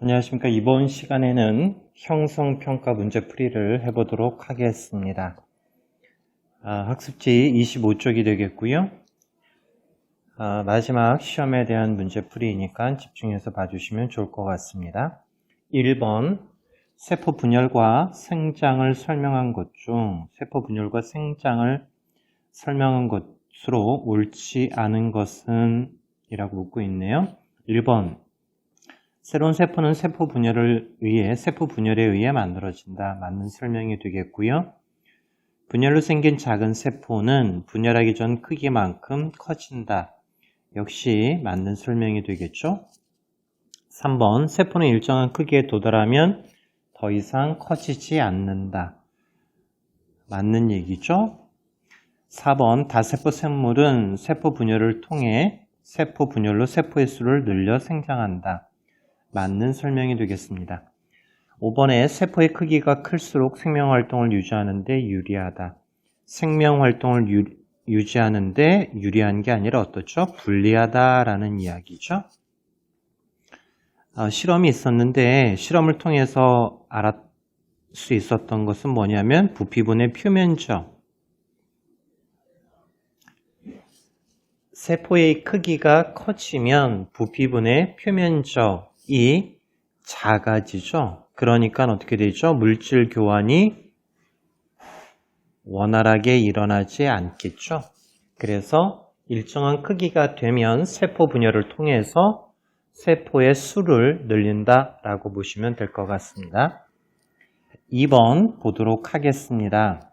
안녕하십니까. 이번 시간에는 형성평가 문제풀이를 해보도록 하겠습니다. 학습지 25쪽이 되겠고요. 마지막 시험에 대한 문제풀이니까 집중해서 봐주시면 좋을 것 같습니다. 1번 세포 분열과 생장을 설명한 것 중 세포 분열과 생장을 설명한 것으로 옳지 않은 것은? 이라고 묻고 있네요. 1번 새로운 세포는 세포 분열에 의해 만들어진다. 맞는 설명이 되겠고요. 분열로 생긴 작은 세포는 분열하기 전 크기만큼 커진다. 역시 맞는 설명이 되겠죠. 3번 세포는 일정한 크기에 도달하면 더 이상 커지지 않는다. 맞는 얘기죠. 4번 다세포 생물은 세포 분열을 통해 세포 분열로 세포의 수를 늘려 생장한다. 맞는 설명이 되겠습니다. 5번에 세포의 크기가 클수록 생명활동을 유지하는 데 유리하다. 생명활동을 유지하는 데 유리한 게 아니라 어떻죠? 불리하다라는 이야기죠. 실험이 있었는데 실험을 통해서 알 수 있었던 것은 뭐냐면 부피분의 표면적. 세포의 크기가 커지면 부피분의 표면적이 작아지죠. 그러니까 어떻게 되죠? 물질 교환이 원활하게 일어나지 않겠죠. 그래서 일정한 크기가 되면 세포 분열을 통해서 세포의 수를 늘린다라고 보시면 될 것 같습니다. 2번 보도록 하겠습니다.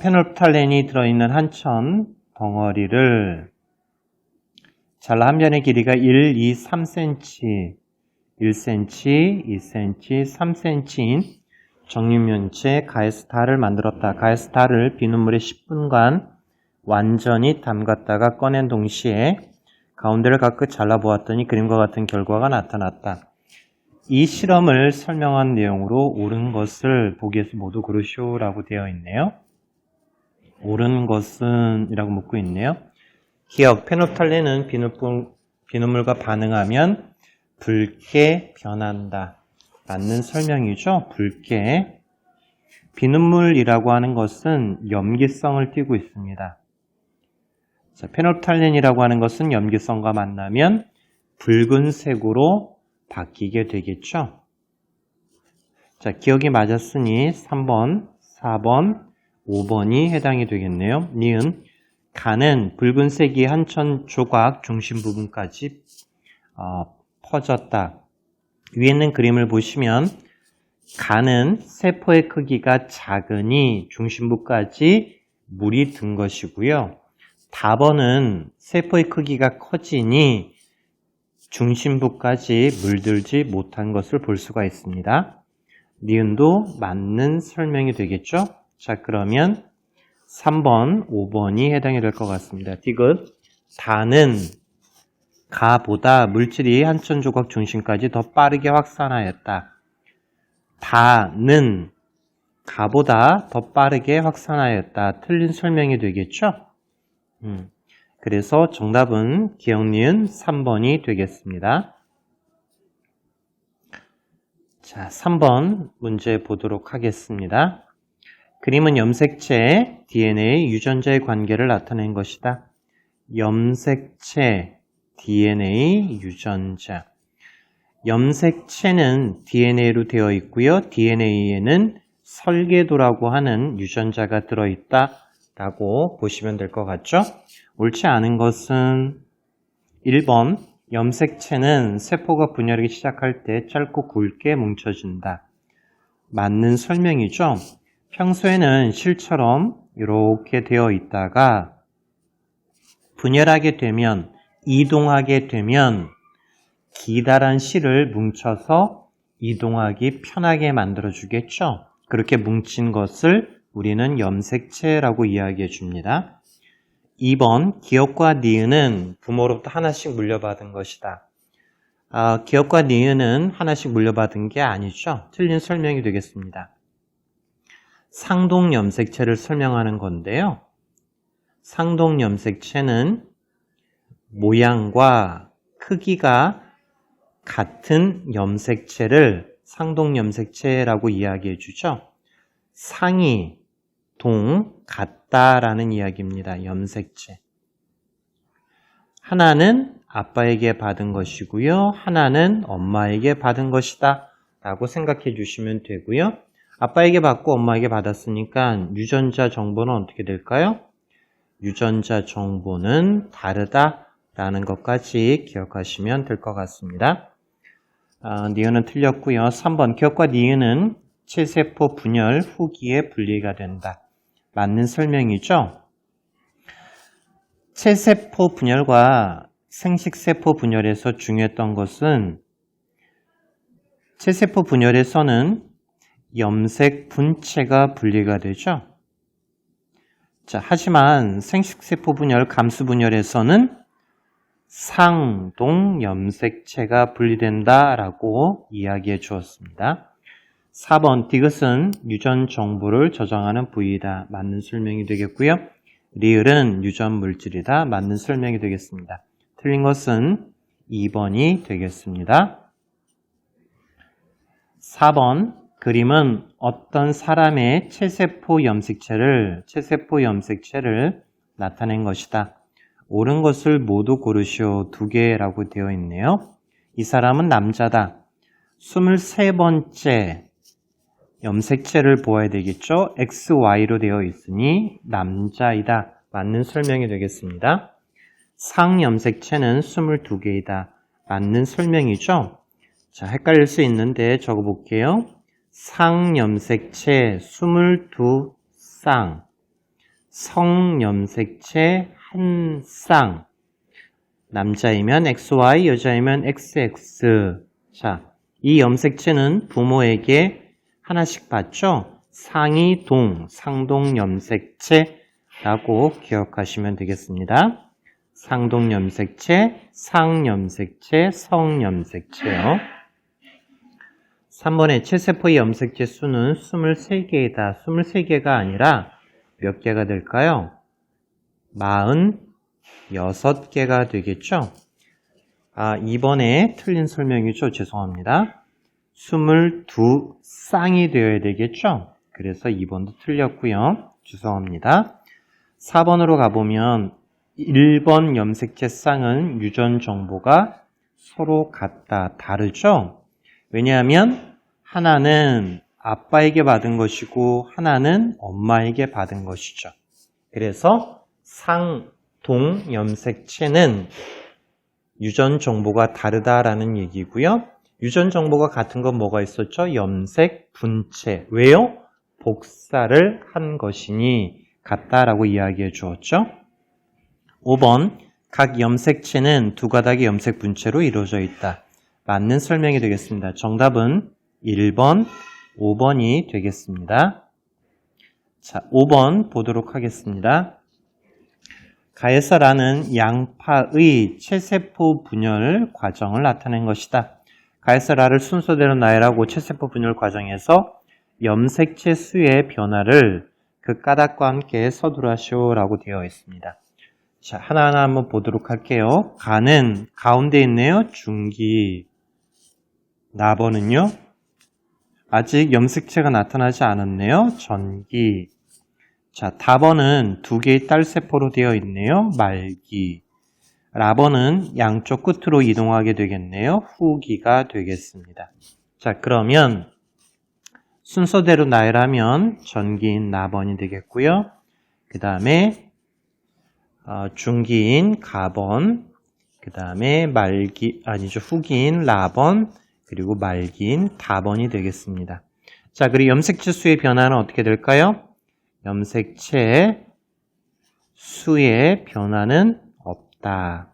페놀프탈렌이 들어있는 한천 덩어리를 잘라 한 변의 길이가 1, 2, 3cm, 1cm, 2cm, 3cm인 정육면체 가에스타를 만들었다. 가에스타를 비눗물에 10분간 완전히 담갔다가 꺼낸 동시에 가운데를 각각 잘라보았더니 그림과 같은 결과가 나타났다. 이 실험을 설명한 내용으로 옳은 것을 보기에서 모두 고르시오라고 되어 있네요. 옳은 것은 이라고 묻고 있네요. 기억, 페놀프탈렌은 비눗물과 반응하면 붉게 변한다. 맞는 설명이죠. 붉게. 비눗물이라고 하는 것은 염기성을 띠고 있습니다. 자, 페놀프탈렌이라고 하는 것은 염기성과 만나면 붉은색으로 바뀌게 되겠죠. 자, 기억이 맞았으니 3번, 4번, 5번이 해당이 되겠네요. 니은 간은 붉은색이 한천 조각 중심 부분까지 퍼졌다. 위에 있는 그림을 보시면 간은 세포의 크기가 작으니 중심부까지 물이 든 것이고요. 답번은 세포의 크기가 커지니 중심부까지 물들지 못한 것을 볼 수가 있습니다. 니은도 맞는 설명이 되겠죠? 자, 그러면 3번, 5번이 해당이 될 것 같습니다. 디귿, 다는 가보다 물질이 한천 조각 중심까지 더 빠르게 확산하였다. 다는 가보다 더 빠르게 확산하였다. 틀린 설명이 되겠죠? 그래서 정답은 기억 니은 3번이 되겠습니다. 자, 3번 문제 보도록 하겠습니다. 그림은 염색체, DNA, 유전자의 관계를 나타낸 것이다. 염색체, DNA, 유전자. 염색체는 DNA로 되어 있고요. DNA에는 설계도라고 하는 유전자가 들어있다라고 보시면 될 것 같죠? 옳지 않은 것은 1번, 염색체는 세포가 분열하기 시작할 때 짧고 굵게 뭉쳐진다. 맞는 설명이죠? 평소에는 실처럼 이렇게 되어 있다가 분열하게 되면, 이동하게 되면 기다란 실을 뭉쳐서 이동하기 편하게 만들어주겠죠? 그렇게 뭉친 것을 우리는 염색체라고 이야기해 줍니다. 2번, 기억과 니은은 부모로부터 하나씩 물려받은 것이다. 기억과 니은은 하나씩 물려받은 게 아니죠. 틀린 설명이 되겠습니다. 상동 염색체를 설명하는 건데요. 상동 염색체는 모양과 크기가 같은 염색체를 상동염색체라고 이야기해 주죠. 상이, 동, 같다라는 이야기입니다. 염색체. 하나는 아빠에게 받은 것이고요. 하나는 엄마에게 받은 것이다 라고 생각해 주시면 되고요. 아빠에게 받고 엄마에게 받았으니까 유전자 정보는 어떻게 될까요? 유전자 정보는 다르다라는 것까지 기억하시면 될 것 같습니다. 니은은 틀렸고요. 3번 기억과 니은은 체세포 분열 후기에 분리가 된다. 맞는 설명이죠. 체세포 분열과 생식세포 분열에서 중요했던 것은 체세포 분열에서는 염색 분체가 분리가 되죠. 자, 하지만 생식세포 분열, 감수 분열에서는 상동 염색체가 분리된다라고 이야기해 주었습니다. 4번 디귿은 유전 정보를 저장하는 부위이다. 맞는 설명이 되겠고요. 리을은 유전 물질이다. 맞는 설명이 되겠습니다. 틀린 것은 2번이 되겠습니다. 4번 그림은 어떤 사람의 체세포 염색체를 나타낸 것이다. 옳은 것을 모두 고르시오. 2개라고 되어 있네요. 이 사람은 남자다. 23번째 염색체를 보아야 되겠죠. XY로 되어 있으니 남자이다. 맞는 설명이 되겠습니다. 상염색체는 22개이다. 맞는 설명이죠. 자, 헷갈릴 수 있는데 적어볼게요. 상염색체 22쌍, 성염색체 1쌍, 남자이면 XY, 여자이면 XX. 자, 이 염색체는 부모에게 하나씩 받죠? 상이 동, 상동염색체라고 기억하시면 되겠습니다. 상동염색체, 상염색체, 성염색체요. 3번의 체세포의 염색체 수는 23개이다. 23개가 아니라 몇 개가 될까요? 46개가 되겠죠? 2번에 틀린 설명이죠. 죄송합니다. 22쌍이 되어야 되겠죠? 그래서 2번도 틀렸고요. 죄송합니다. 4번으로 가보면 1번 염색체 쌍은 유전 정보가 서로 같다. 다르죠? 왜냐하면 하나는 아빠에게 받은 것이고 하나는 엄마에게 받은 것이죠. 그래서 상동 염색체는 유전 정보가 다르다라는 얘기고요. 유전 정보가 같은 건 뭐가 있었죠? 염색 분체. 왜요? 복사를 한 것이니 같다라고 이야기해 주었죠. 5번 각 염색체는 두 가닥의 염색 분체로 이루어져 있다. 맞는 설명이 되겠습니다. 정답은 1번, 5번이 되겠습니다. 자, 5번 보도록 하겠습니다. 가에서라는 양파의 체세포 분열 과정을 나타낸 것이다. 가에서라를 순서대로 나열하고 체세포 분열 과정에서 염색체 수의 변화를 그 까닭과 함께 서두라시오라고 되어 있습니다. 자, 하나하나 한번 보도록 할게요. 가는 가운데 있네요. 중기. 나번은요? 아직 염색체가 나타나지 않았네요. 전기. 자, 다번은 두 개의 딸세포로 되어 있네요. 말기. 라번은 양쪽 끝으로 이동하게 되겠네요. 후기가 되겠습니다. 자, 그러면 순서대로 나열하면 전기인 나번이 되겠고요. 그 다음에 중기인 가번, 그 다음에 후기인 라번, 그리고 말기인 다번이 되겠습니다. 자, 그리고 염색체 수의 변화는 어떻게 될까요? 염색체 수의 변화는 없다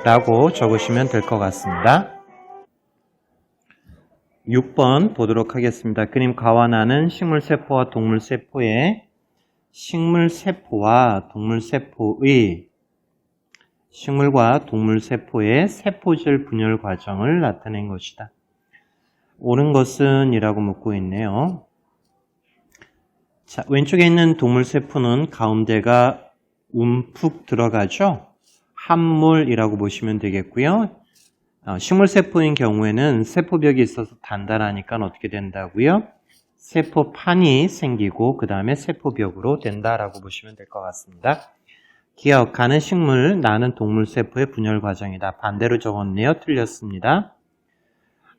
라고 적으시면 될 것 같습니다. 6번 보도록 하겠습니다. 그림 가와나는 식물세포와 동물세포의 식물과 동물세포의 세포질 분열 과정을 나타낸 것이다. 옳은 것은 이라고 묻고 있네요. 자, 왼쪽에 있는 동물세포는 가운데가 움푹 들어가죠. 함몰이라고 보시면 되겠고요. 식물세포인 경우에는 세포벽이 있어서 단단하니까 어떻게 된다고요? 세포판이 생기고 그 다음에 세포벽으로 된다라고 보시면 될 것 같습니다. 기억, 가는 식물, 나는 동물세포의 분열 과정이다. 반대로 적었네요. 틀렸습니다.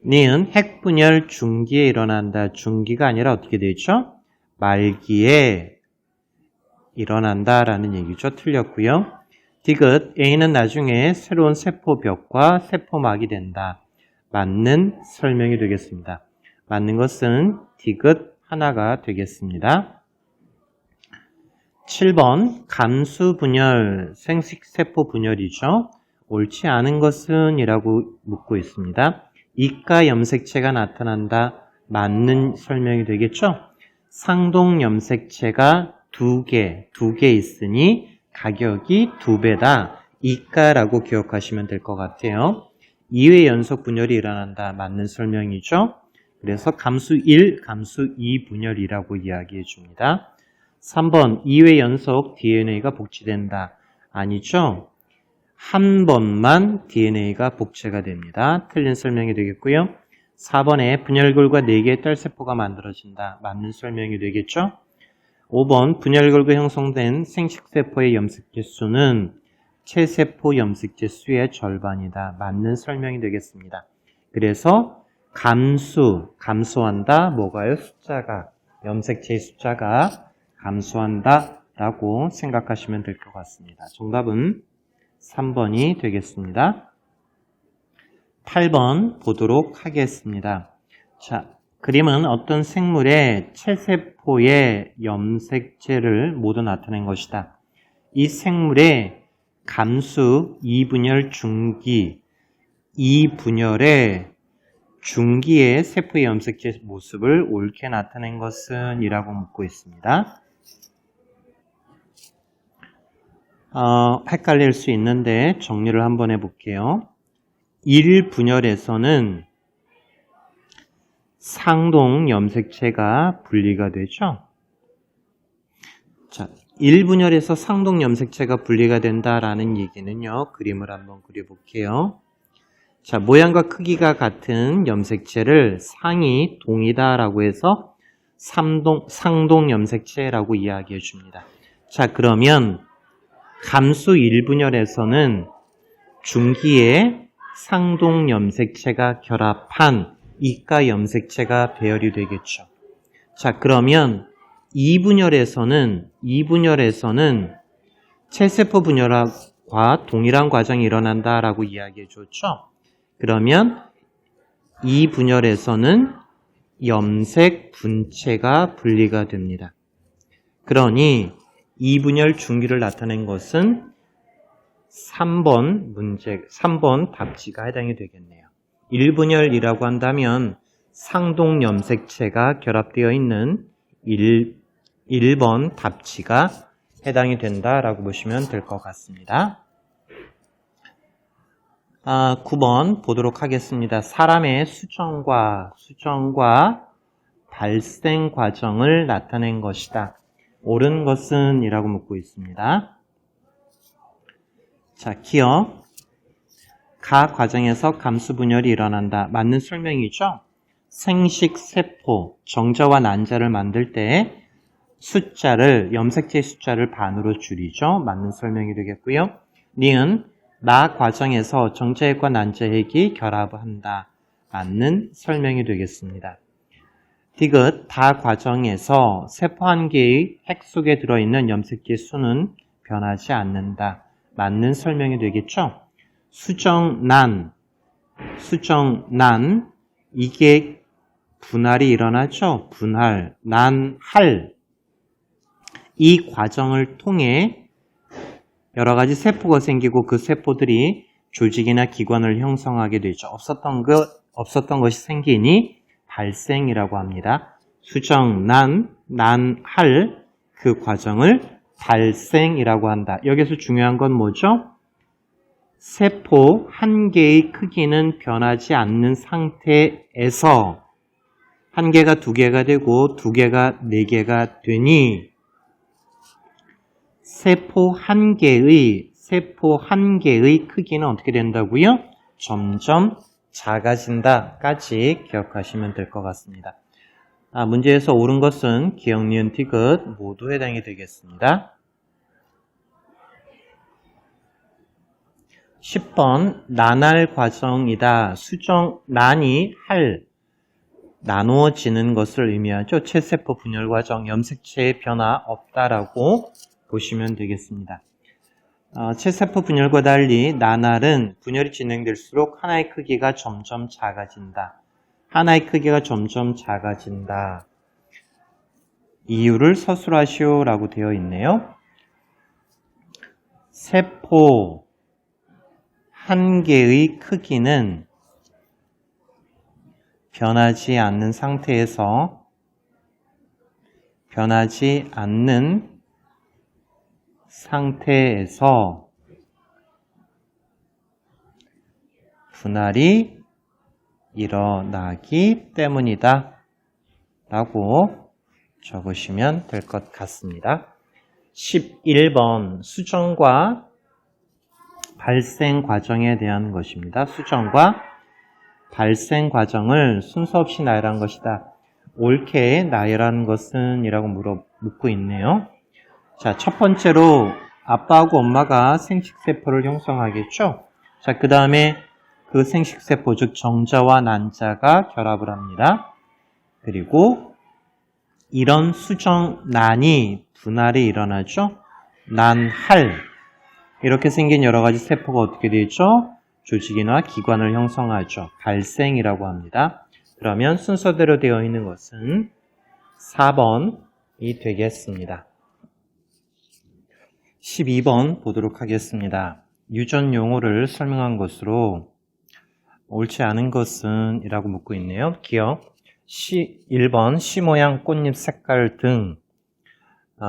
니은 핵분열 중기에 일어난다. 중기가 아니라 어떻게 되죠? 말기에 일어난다라는 얘기죠. 틀렸고요. 디귿, A는 나중에 새로운 세포벽과 세포막이 된다. 맞는 설명이 되겠습니다. 맞는 것은 디귿 하나가 되겠습니다. 7번 감수분열, 생식세포 분열이죠. 옳지 않은 것은 이라고 묻고 있습니다. 이가 염색체가 나타난다. 맞는 설명이 되겠죠. 상동염색체가 두 개 있으니 가격이 2배다. 이가라고 기억하시면 될 것 같아요. 2회 연속 분열이 일어난다. 맞는 설명이죠. 그래서 감수 1, 감수 2 분열이라고 이야기해 줍니다. 3번 2회 연속 DNA가 복제된다. 아니죠. 한 번만 DNA가 복제가 됩니다. 틀린 설명이 되겠고요. 4번에 분열골과 4개의 딸세포가 만들어진다. 맞는 설명이 되겠죠. 5번 분열골과 형성된 생식세포의 염색체 수는 체세포 염색체 수의 절반이다. 맞는 설명이 되겠습니다. 그래서 감소한다. 뭐가요? 숫자가, 염색체의 숫자가 감소한다 라고 생각하시면 될 것 같습니다. 정답은 3번이 되겠습니다. 8번 보도록 하겠습니다. 자, 그림은 어떤 생물의 체세포의 염색체를 모두 나타낸 것이다. 이 생물의 감수 2분열 중기, 2분열의 중기의 세포의 염색체 모습을 옳게 나타낸 것은 이라고 묻고 있습니다. 헷갈릴 수 있는데 정리를 한번 해볼게요. 1분열에서는 상동 염색체가 분리가 되죠. 자, 1분열에서 상동 염색체가 분리가 된다라는 얘기는요. 그림을 한번 그려볼게요. 자, 모양과 크기가 같은 염색체를 상이 동이다라고 해서 상동 염색체라고 이야기해 줍니다. 자, 그러면 감수 1분열에서는 중기에 상동 염색체가 결합한 이가 염색체가 배열이 되겠죠. 자, 그러면 2분열에서는 체세포 분열과 동일한 과정이 일어난다라고 이야기해 줬죠. 그러면 2분열에서는 염색 분체가 분리가 됩니다. 그러니 2분열 중기를 나타낸 것은 3번 답지가 해당이 되겠네요. 1분열이라고 한다면 상동 염색체가 결합되어 있는 1번 답지가 해당이 된다라고 보시면 될 것 같습니다. 9번 보도록 하겠습니다. 사람의 수정과 발생 과정을 나타낸 것이다. 옳은 것은 이라고 묻고 있습니다. 자, 기억. 가 과정에서 감수 분열이 일어난다. 맞는 설명이죠? 생식세포, 정자와 난자를 만들 때 염색체의 숫자를 반으로 줄이죠. 맞는 설명이 되겠고요. 니은, 나 과정에서 정자핵과 난자핵이 결합한다. 맞는 설명이 되겠습니다. 디귿, 다 과정에서 세포 한 개의 핵 속에 들어있는 염색체 수는 변하지 않는다. 맞는 설명이 되겠죠? 수정난, 이게 분할이 일어나죠? 난할. 이 과정을 통해 여러 가지 세포가 생기고 그 세포들이 조직이나 기관을 형성하게 되죠. 없었던 것이 생기니 발생이라고 합니다. 난할 그 과정을 발생이라고 한다. 여기서 중요한 건 뭐죠? 세포 한 개의 크기는 변하지 않는 상태에서 한 개가 2개가 되고 2개가 4개가 되니 세포 한 개의 크기는 어떻게 된다고요? 점점 작아진다까지 기억하시면 될 것 같습니다. 문제에서 옳은 것은 기억, 니은, 디귿 모두 해당이 되겠습니다. 10번 나날 과정이다. 수정, 난이 할, 나누어지는 것을 의미하죠. 체세포 분열 과정, 염색체의 변화 없다라고 보시면 되겠습니다. 체세포 분열과 달리 나날은 분열이 진행될수록 하나의 크기가 점점 작아진다. 하나의 크기가 점점 작아진다. 이유를 서술하시오라고 되어 있네요. 세포 한 개의 크기는 변하지 않는 상태에서 분할이 일어나기 때문이다 라고 적으시면 될 것 같습니다. 11번 수정과 발생 과정에 대한 것입니다. 수정과 발생 과정을 순서 없이 나열한 것이다. 옳게 나열한 것은? 이라고 묻고 있네요. 자, 첫 번째로 아빠하고 엄마가 생식세포를 형성하겠죠. 자, 그 다음에 그 생식세포, 즉 정자와 난자가 결합을 합니다. 그리고 이런 수정난이 분할이 일어나죠. 난할, 이렇게 생긴 여러 가지 세포가 어떻게 되죠? 조직이나 기관을 형성하죠. 발생이라고 합니다. 그러면 순서대로 되어 있는 것은 4번이 되겠습니다. 12번 보도록 하겠습니다. 유전 용어를 설명한 것으로 옳지 않은 것은? 이라고 묻고 있네요. 기억 1번 씨 모양, 꽃잎 색깔 등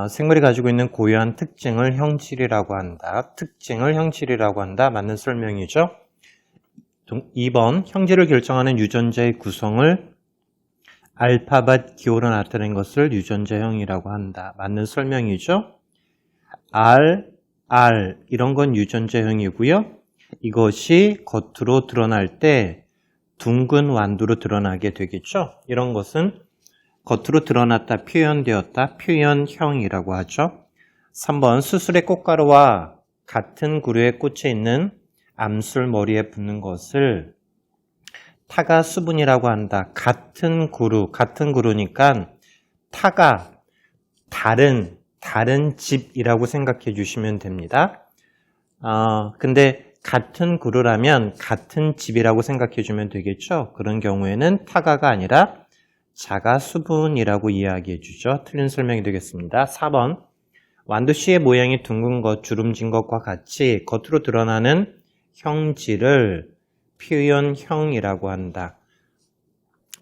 생물이 가지고 있는 고유한 특징을 형질이라고 한다. 특징을 형질이라고 한다. 맞는 설명이죠. 2번 형질을 결정하는 유전자의 구성을 알파벳 기호로 나타낸 것을 유전자형이라고 한다. 맞는 설명이죠. R 이런 건 유전자형이고요. 이것이 겉으로 드러날 때 둥근 완두로 드러나게 되겠죠. 이런 것은 겉으로 드러났다, 표현되었다, 표현형이라고 하죠. 3번 수술의 꽃가루와 같은 구류의 꽃에 있는 암술 머리에 붙는 것을 타가 수분이라고 한다. 같은 구루니까 타가 다른 집이라고 생각해 주시면 됩니다. 근데 같은 구루라면 같은 집이라고 생각해 주면 되겠죠. 그런 경우에는 타가가 아니라 자가 수분이라고 이야기해 주죠. 틀린 설명이 되겠습니다. 4번 완두씨의 모양이 둥근 것, 주름진 것과 같이 겉으로 드러나는 형질을 표현형이라고 한다.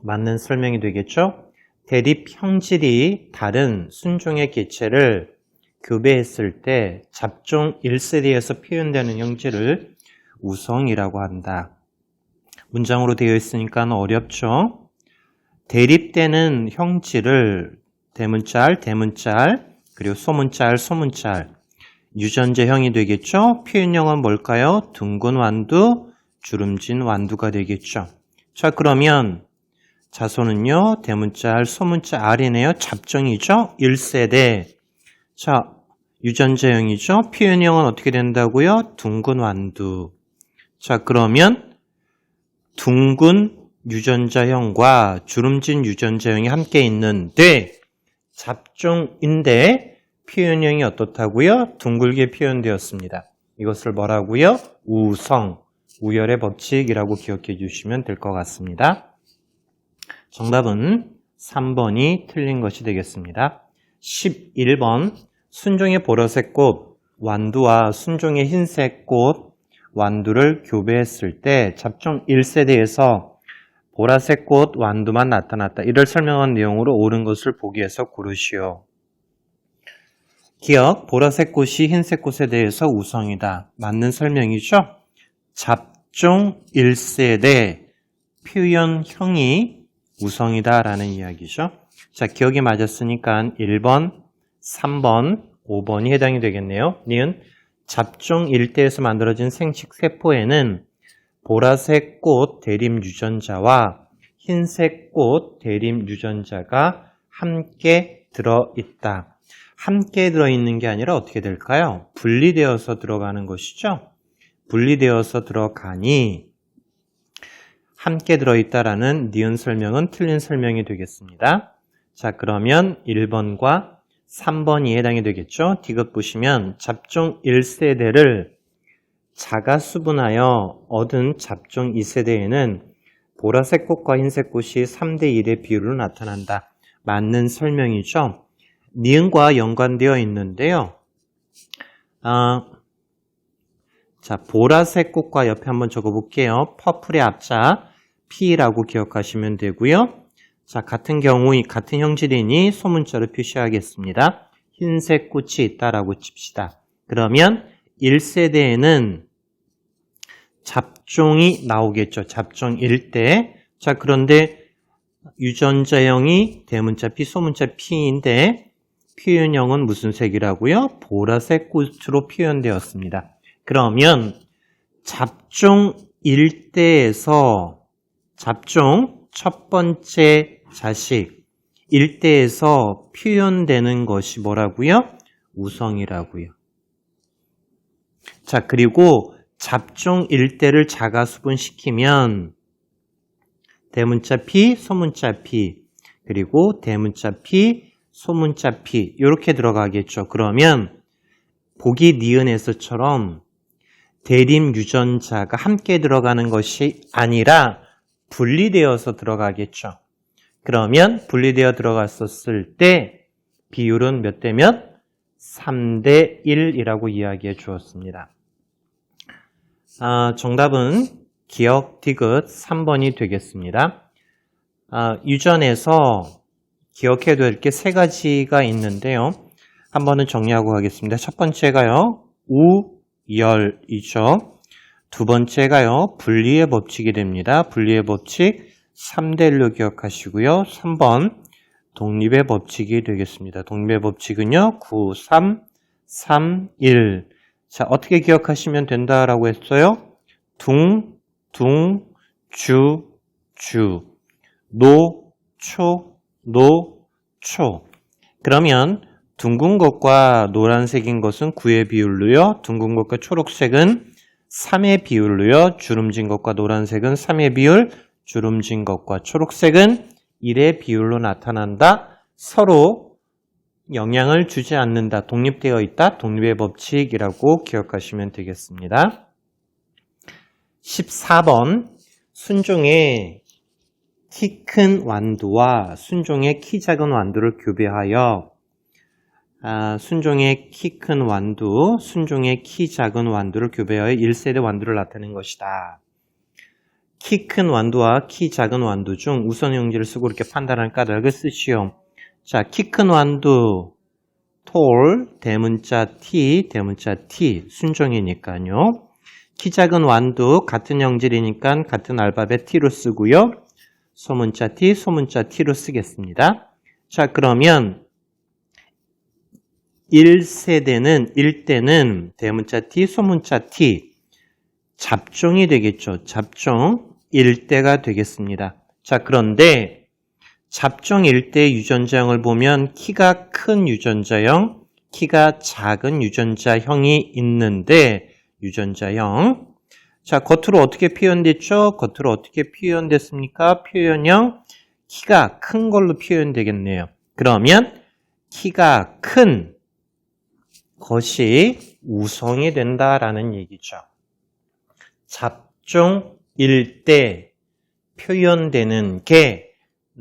맞는 설명이 되겠죠? 대립 형질이 다른 순종의 개체를 교배했을 때 잡종 1세대에서 표현되는 형질을 우성이라고 한다. 문장으로 되어 있으니까 어렵죠? 대립되는 형질을 대문자, 그리고 소문자, 유전자형이 되겠죠? 표현형은 뭘까요? 둥근 완두, 주름진 완두가 되겠죠. 자, 그러면 자손은요, 대문자, 소문자, R이네요. 잡종이죠? 1세대. 자, 유전자형이죠? 표현형은 어떻게 된다고요? 둥근 완두. 자, 그러면 둥근 유전자형과 주름진 유전자형이 함께 있는데 잡종인데 표현형이 어떻다고요? 둥글게 표현되었습니다. 이것을 뭐라고요? 우성, 우열의 법칙이라고 기억해 주시면 될 것 같습니다. 정답은 3번이 틀린 것이 되겠습니다. 11번 순종의 보라색 꽃, 완두와 순종의 흰색 꽃, 완두를 교배했을 때 잡종 1세대에서 보라색 꽃, 완두만 나타났다. 이를 설명한 내용으로 옳은 것을 보기에서 고르시오. 기억, 보라색 꽃이 흰색 꽃에 대해서 우성이다. 맞는 설명이죠? 잡종 1세대 표현형이 우성이다 라는 이야기죠. 자, 기억이 맞았으니까 1번, 3번, 5번이 해당이 되겠네요. 니은 잡종 1대에서 만들어진 생식세포에는 보라색 꽃 대립 유전자와 흰색 꽃 대립 유전자가 함께 들어있다. 함께 들어있는 게 아니라 어떻게 될까요? 분리되어서 들어가는 것이죠. 분리되어서 들어가니 함께 들어있다라는 니은 설명은 틀린 설명이 되겠습니다. 자, 그러면 1번과 3번이 해당이 되겠죠. 디귿 보시면 잡종 1세대를 자가 수분하여 얻은 잡종 2세대에는 보라색 꽃과 흰색 꽃이 3대1의 비율로 나타난다. 맞는 설명이죠. 니은과 연관되어 있는데요. 자, 보라색 꽃과 옆에 한번 적어볼게요. 퍼플의 앞자 P라고 기억하시면 되고요. 자, 같은 경우 같은 형질이니 소문자로 표시하겠습니다. 흰색 꽃이 있다라고 칩시다. 그러면 1세대에는 잡종이 나오겠죠. 잡종 1대. 자, 그런데 유전자형이 대문자 P, 소문자 P인데 표현형은 무슨 색이라고요? 보라색 꽃으로 표현되었습니다. 그러면 잡종 1대에서 잡종 첫 번째 자식 1대에서 표현되는 것이 뭐라고요? 우성이라고요. 자, 그리고 잡종 1대를 자가 수분시키면 대문자 P, 소문자 P, 그리고 대문자 P, 소문자 P 이렇게 들어가겠죠. 그러면 보기 니은에서처럼 대립 유전자가 함께 들어가는 것이 아니라 분리되어서 들어가겠죠. 그러면 분리되어 들어갔었을 때 비율은 몇 대 몇? 3대 1이라고 이야기해 주었습니다. 정답은 기억 디귿 3번이 되겠습니다. 유전에서 기억해야 될 게 세 가지가 있는데요. 한 번은 정리하고 가겠습니다. 첫 번째가요, 우열이죠. 두 번째가요, 분리의 법칙이 됩니다. 분리의 법칙 3대 1로 기억하시고요. 3번 독립의 법칙이 되겠습니다. 독립의 법칙은요, 9, 3, 3, 1. 자, 어떻게 기억하시면 된다라고 했어요? 둥, 주, 노, 초, 그러면 둥근 것과 노란색인 것은 9의 비율로요. 둥근 것과 초록색은 3의 비율로요. 주름진 것과 노란색은 3의 비율, 주름진 것과 초록색은 1의 비율로 나타난다. 서로 영향을 주지 않는다. 독립되어 있다. 독립의 법칙이라고 기억하시면 되겠습니다. 14번 순종의 키 큰 완두와 순종의 키 작은 완두를 교배하여 순종의 키 큰 완두, 순종의 키 작은 완두를 교배하여 1세대 완두를 나타낸 것이다. 키 큰 완두와 키 작은 완두 중 우선형질을 쓰고 이렇게 판단할 까닭을 쓰시오. 자, 키 큰 완두, tall, 대문자 T, 대문자 T, 순종이니까요. 키 작은 완두, 같은 형질이니까 같은 알파벳 T로 쓰고요. 소문자 T, 소문자 T로 쓰겠습니다. 자, 그러면 1세대는 대문자 T, 소문자 T, 잡종이 되겠죠. 잡종 1대가 되겠습니다. 자, 그런데 잡종 1대 유전자형을 보면 키가 큰 유전자형, 키가 작은 유전자형이 있는데 유전자형. 자, 겉으로 어떻게 표현됐죠? 겉으로 어떻게 표현됐습니까? 표현형 키가 큰 걸로 표현되겠네요. 그러면 키가 큰 것이 우성이 된다라는 얘기죠. 잡종 1대 표현되는 게,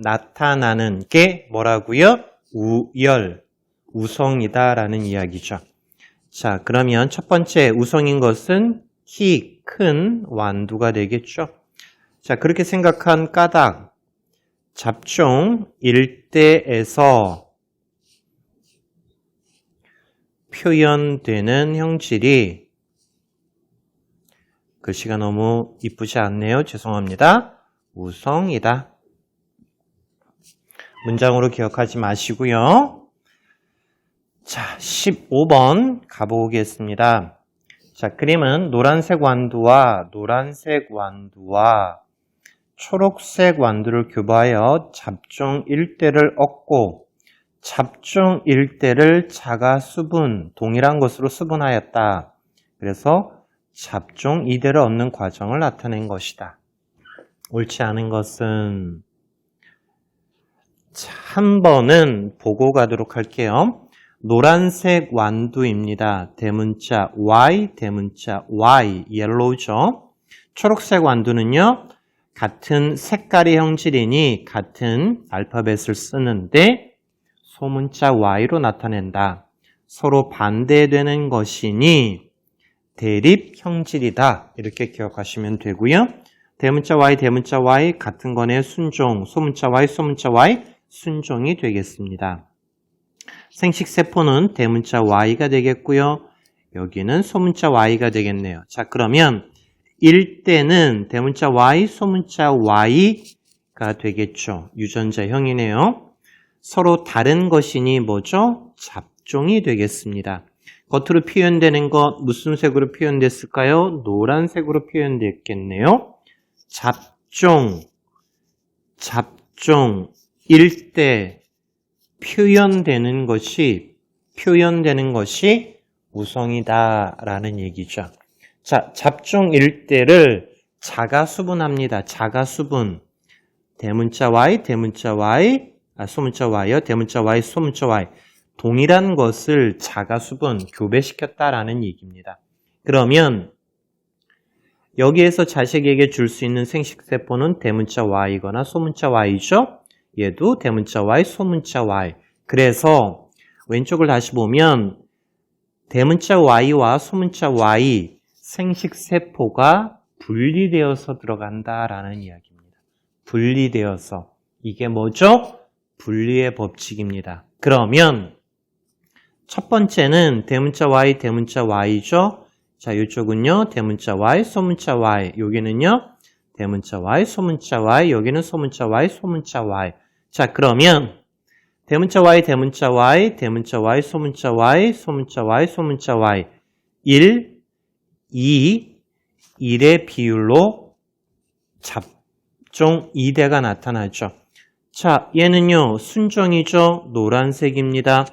나타나는 게 뭐라고요? 우열, 우성이다라는 이야기죠. 자, 그러면 첫 번째 우성인 것은 키 큰 완두가 되겠죠. 자, 그렇게 생각한 까닭, 잡종 1대에서 표현되는 형질이, 글씨가 너무 이쁘지 않네요. 죄송합니다. 우성이다. 문장으로 기억하지 마시고요. 자, 15번 가보겠습니다. 자, 그림은 노란색 완두와 초록색 완두를 교부하여 잡종 1대를 얻고 잡종 1대를 자가수분, 동일한 것으로 수분하였다. 그래서 잡종 2대를 얻는 과정을 나타낸 것이다. 옳지 않은 것은 한 번은 보고 가도록 할게요. 노란색 완두입니다. 대문자 Y, 대문자 Y, 옐로우죠. 초록색 완두는요. 같은 색깔의 형질이니 같은 알파벳을 쓰는데 소문자 Y로 나타낸다. 서로 반대되는 것이니 대립 형질이다. 이렇게 기억하시면 되고요. 대문자 Y 같은 거네 순종, 소문자 Y 순종이 되겠습니다. 생식세포는 대문자 Y가 되겠고요. 여기는 소문자 Y가 되겠네요. 자, 그러면 1대는 대문자 Y, 소문자 Y가 되겠죠. 유전자형이네요. 서로 다른 것이니 뭐죠? 잡종이 되겠습니다. 겉으로 표현되는 것 무슨 색으로 표현됐을까요? 노란색으로 표현됐겠네요. 잡종 1대 표현되는 것이 우성이다라는 얘기죠. 자, 잡종 1대를 자가수분합니다. 자가수분. 대문자 Y, 소문자 Y요. 대문자 Y, 소문자 Y. 동일한 것을 자가수분, 교배시켰다라는 얘기입니다. 그러면 여기에서 자식에게 줄 수 있는 생식세포는 대문자 Y거나 소문자 Y죠. 얘도 대문자 Y, 소문자 Y. 그래서 왼쪽을 다시 보면 대문자 Y와 소문자 Y 생식세포가 분리되어서 들어간다라는 이야기입니다. 분리되어서. 이게 뭐죠? 분리의 법칙입니다. 그러면 첫 번째는 대문자 Y죠. 자, 이쪽은요. 대문자 Y, 소문자 Y. 여기는요. 대문자 Y, 소문자 Y. 여기는 소문자 Y, 소문자 Y. 자, 그러면 대문자 Y, 소문자 Y, 소문자 Y. 1, 2, 1의 비율로 잡종 2대가 나타나죠. 자, 얘는요. 순종이죠. 노란색입니다.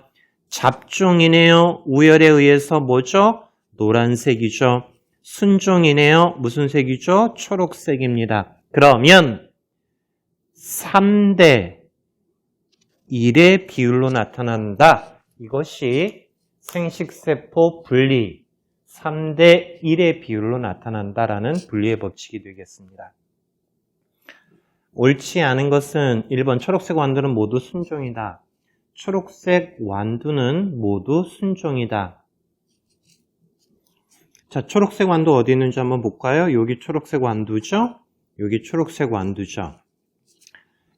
잡종이네요. 우열에 의해서 뭐죠? 노란색이죠. 순종이네요. 무슨 색이죠? 초록색입니다. 그러면 3대 1의 비율로 나타난다. 이것이 생식세포 분리 3대 1의 비율로 나타난다라는 분리의 법칙이 되겠습니다. 옳지 않은 것은 1번 초록색 완두는 모두 순종이다. 초록색 완두는 모두 순종이다. 자, 초록색 완두 어디 있는지 한번 볼까요? 여기 초록색 완두죠? 여기 초록색 완두죠?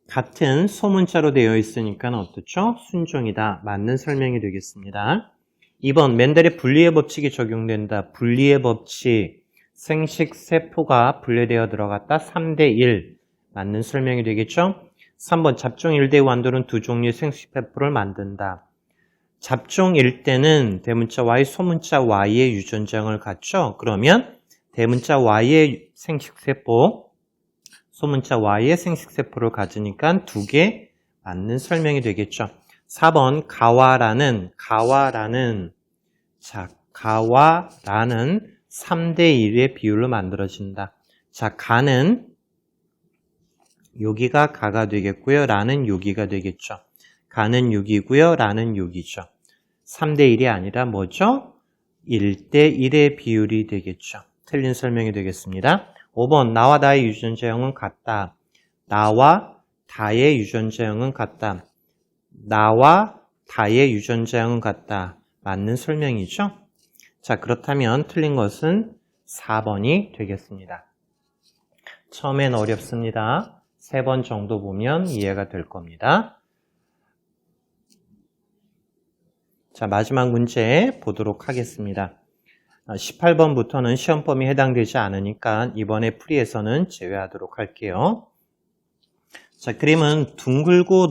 같은 소문자로 되어 있으니까 어떻죠? 순종이다. 맞는 설명이 되겠습니다. 2번 멘델의 분리의 법칙이 적용된다. 분리의 법칙. 생식세포가 분리되어 들어갔다. 3대 1. 맞는 설명이 되겠죠? 3번 잡종 1대 완두는 두 종류의 생식세포를 만든다. 잡종 1대는 대문자 Y, 소문자 Y의 유전자형을 갖죠? 그러면 대문자 Y의 생식세포, 소문자 Y의 생식세포를 가지니까 두 개 맞는 설명이 되겠죠. 4번 가와라는 3대 1의 비율로 만들어진다. 자, 가는 여기가 가가 되겠고요. 라는 여기가 되겠죠. 가는 6이고요. 라는 6이죠. 3대 1이 아니라 뭐죠? 1대 1의 비율이 되겠죠. 틀린 설명이 되겠습니다. 5번 나와 다의 유전자형은 같다. 나와 다의 유전자형은 같다. 나와 다의 유전자형은 같다. 맞는 설명이죠. 자, 그렇다면 틀린 것은 4번이 되겠습니다. 처음엔 어렵습니다. 3번 정도 보면 이해가 될 겁니다. 자, 마지막 문제 보도록 하겠습니다. 18번부터는 시험 범위에 해당되지 않으니까 이번에 풀이에서는 제외하도록 할게요. 자, 그림은 둥글고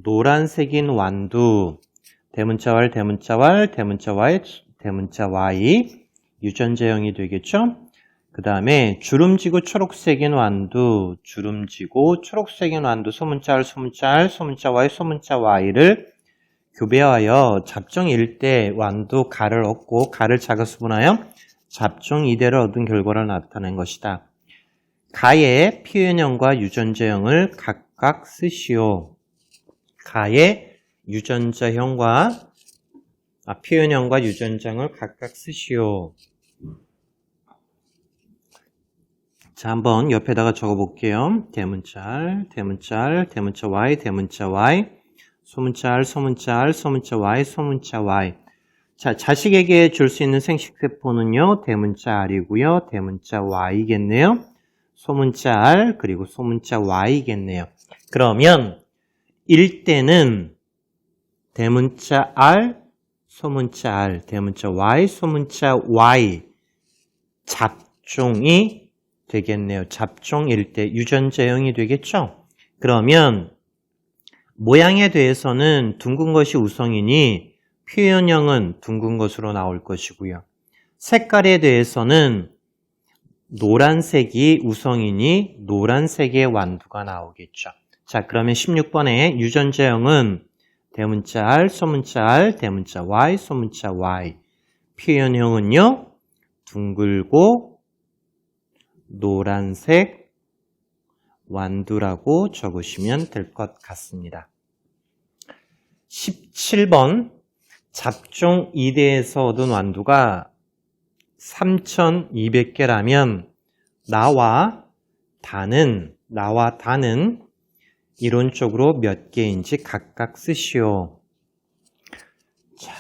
노란색인 완두, 대문자 왈, 대문자 왈, 대문자 Y, 대문자 Y. 유전자형이 되겠죠? 그 다음에 주름지고 초록색인 완두, 주름지고 초록색인 완두, 소문자 R, 소문자 R, 소문자 Y, 소문자 Y를 교배하여 잡종 일대 완두 가를 얻고 가를 자가수분하여 잡종 이대를 얻은 결과를 나타낸 것이다. 가의 표현형과 유전자형을 각각 쓰시오. 가의 유전자형과 표현형과 유전자형을 각각 쓰시오. 자, 한번 옆에다가 적어볼게요. 대문자 R, 대문자 R, 대문자 Y, 대문자 Y, 소문자 R, 소문자 R, 소문자 Y, 소문자 Y. 자, 자식에게 줄 수 있는 생식세포는요, 대문자 R이고요, 대문자 Y겠네요. 소문자 R, 그리고 소문자 Y겠네요. 그러면 일대는 대문자 R, 소문자 R, 대문자 Y, 소문자 Y 잡종이 되겠네요. 잡종 일대 유전자형이 되겠죠? 그러면 모양에 대해서는 둥근 것이 우성이니 표현형은 둥근 것으로 나올 것이고요. 색깔에 대해서는 노란색이 우성이니 노란색의 완두가 나오겠죠. 자, 그러면 16번에 유전자형은 대문자 R, 소문자 R, 대문자 Y, 소문자 Y. 표현형은요, 둥글고 노란색 완두라고 적으시면 될 것 같습니다. 17번 잡종 2대에서 얻은 완두가 3,200개라면 나와 단은 이론적으로 몇 개인지 각각 쓰시오. 자,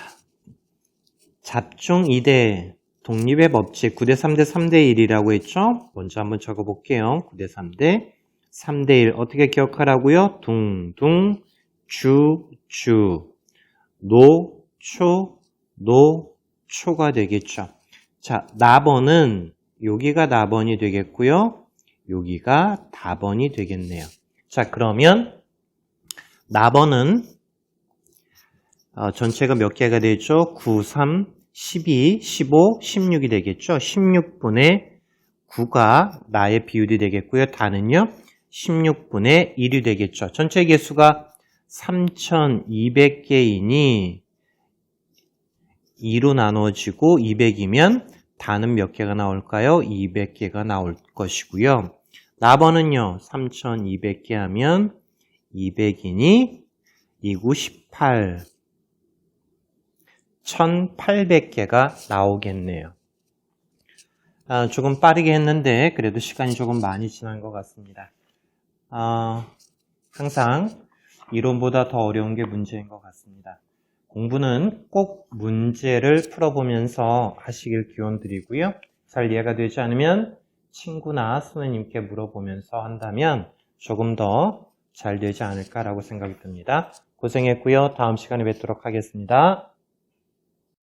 잡종 2대 독립의 법칙 9대 3대 3대 1이라고 했죠? 먼저 한번 적어볼게요. 9대 3대 3대 1 어떻게 기억하라고요? 둥둥 주주 노초 노초가 되겠죠. 자, 나번은 여기가 나번이 되겠고요. 여기가 다번이 되겠네요. 자, 그러면 나번은 전체가 몇 개가 되죠? 9, 3, 12, 15, 16이 되겠죠. 16분의 9가 나의 비율이 되겠고요. 다는요. 16분의 1이 되겠죠. 전체 개수가 3,200개이니 2로 나눠지고 200이면 다는 몇 개가 나올까요? 200개가 나올 것이고요. 나번은요. 3,200개 하면 200이니 2, 9, 18 1,800개가 나오겠네요. 조금 빠르게 했는데 그래도 시간이 조금 많이 지난 것 같습니다. 항상 이론보다 더 어려운 게 문제인 것 같습니다. 공부는 꼭 문제를 풀어보면서 하시길 기원드리고요. 잘 이해가 되지 않으면 친구나 선생님께 물어보면서 한다면 조금 더 잘 되지 않을까라고 생각이 듭니다. 고생했고요. 다음 시간에 뵙도록 하겠습니다.